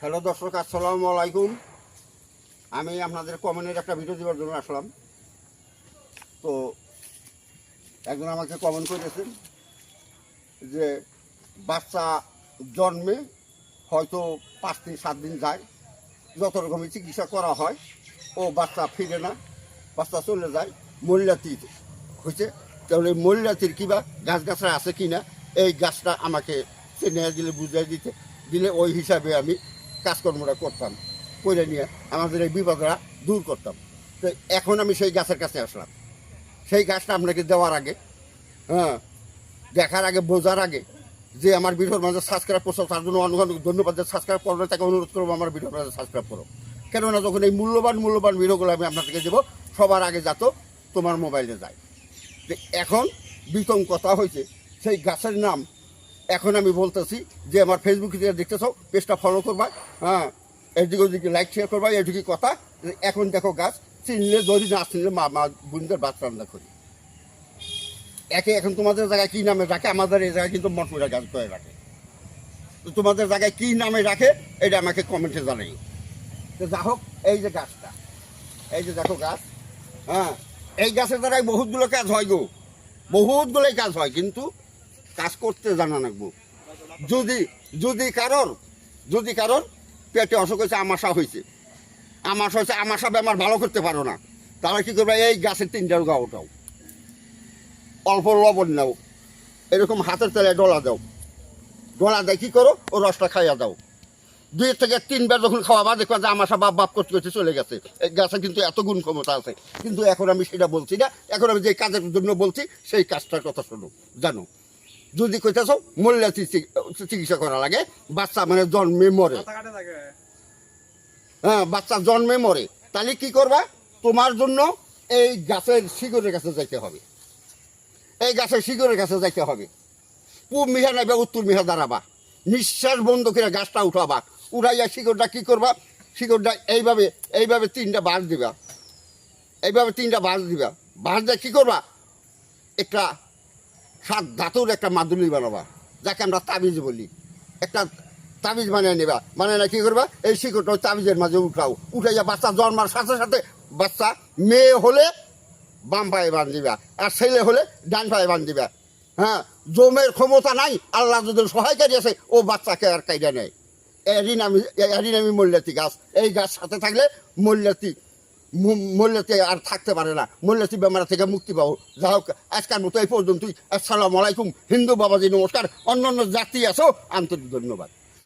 Hello দর্শক, আসসালামু আলাইকুম। আমি আপনাদের কমেন্টের একটা ভিডিও দেওয়ার জন্য আসলাম। তো একজন আমাকে কমেন্ট করেছেন যে বাচ্চা জন্মে হয়তো 5 দিন 7 দিন যায়, যত রকমের চিকিৎসা করা হয় ও বাচ্চা ফিরে না, বাচ্চা চলে যায়। মল্লাতি হয়েছে, তাহলে মল্লাতির কিবা গাছগাছরা আছে কি না, এই গাছটা আমাকে চিনে দিলে, বুঝিয়ে দিলে ওই হিসাবে আমি কাজকর্মটা করতাম, করে নিয়ে আমাদের এই বিপদটা দূর করতাম। তো এখন আমি সেই গাছের কাছে আসলাম। সেই গাছটা আপনাকে দেওয়ার আগে, দেখার আগে, বোঝার আগে যে আমার ভিডিওর মাঝে সাবস্ক্রাইব করছো, তার জন্য অনেক অনেক ধন্যবাদ। যে সাবস্ক্রাইব করবে তাকে অনুরোধ করবো আমার ভিডিওর মাঝে সাবস্ক্রাইব করো। কেননা যখন এই মূল্যবান ভিডিওগুলো আমি আপনাদেরকে দেবো, সবার আগে যাতে তোমার মোবাইলে যায়। যে এখন বিতং কথা হয়েছে, সেই গাছের নাম এখন আমি বলতেছি যে আমার ফেসবুকে যে দেখতেছ পেজটা ফলো করবা, এদিকে ওদিকে লাইক শেয়ার করবা, এদিকে কথা। এখন দেখো গাছ চিনলে, যদি না চিনলে মা বোনদের ভাত রান্না করি। এখন তোমাদের জায়গায় কী নামে রাখে, আমাদের এই জায়গায় কিন্তু মটমুরা গাছ করে রাখে। তো তোমাদের জায়গায় কী নামে রাখে এটা আমাকে কমেন্টে জানাই। তো যা হোক, এই যে গাছটা, এই যে দেখো গাছ, এই গাছের দ্বারাই বহুতগুলো কাজ হয় গো, বহুতগুলোই কাজ হয়, কিন্তু কাজ করতে জানা লাগবো। যদি কারোর পেটে অসুখ হয়েছে, আমাশা বেমার ভালো করতে পারো না, তাহলে কী করবে, এই গাছের 3টার গা ওঠাও, অল্প লবণ নাও, এরকম হাতের তেলে ডলা দেয় কী করো, ও রসটা খাইয়া দাও। 2 থেকে 3 বার যখন খাওয়াবা, দেখবা যে আমাশা বাপ করতে করতে চলে গেছে। এই গাছে কিন্তু এত গুণ ক্ষমতা আছে, কিন্তু এখন আমি সেটা বলছি না। এখন আমি যে কাজের জন্য বলছি সেই কাজটার কথা শোনো, জানো। যদি কইতেছ মল্লাতি চিকিৎসা করা লাগে, বাচ্চা মানে জন্মে মরে, বাচ্চা জন্মে মরে, তাহলে কি করবা, তোমার জন্য এই গাছের শিকড়ের কাছে যাইতে হবে। এই গাছের শিকড়ের কাছে যাইতে হবে, পূব মিহা নাইবা উত্তর মিহা দাঁড়াবা, নিঃশ্বাস বন্ধ করে গাছটা উঠাবা, উঠাইয়া শিকড়টা কি করবা, শিকড়টা এইভাবে 3টা বাঁশ দিবা, বাঁশ দিয়ে কি করবা, একটা 7 ধাতুর একটা মাদুলি বানাবা, যাকে আমরা তাবিজ বলি। একটা তাবিজ বানিয়ে নেবা, না কি করবা, এই শিকড়টা তাবিজের মাঝে উঠাইয়া বাচ্চা জন্মার সাথে সাথে, বাচ্চা মেয়ে হলে বাম পায়ে বাঁধ দিবা, আর ছেলে হলে ডান পায়ে বাঁধ দিবা। জমের ক্ষমতা নাই, আল্লাহ যদি সহায়কারী আছে, ও বাচ্চাকে আর কাইডা নেয়। এরই নামি মল্লাতি গাছ। এই গাছ সাথে থাকলে মল্লাতি আর থাকতে পারে না, মল্লাতি বেমার থেকে মুক্তি পাবো। যা হোক, আজকের মতো এই পর্যন্তই। আসসালামু আলাইকুম। হিন্দু বাবাজি নমস্কার, অন্যান্য জাতি আছো, আন্তরিক ধন্যবাদ।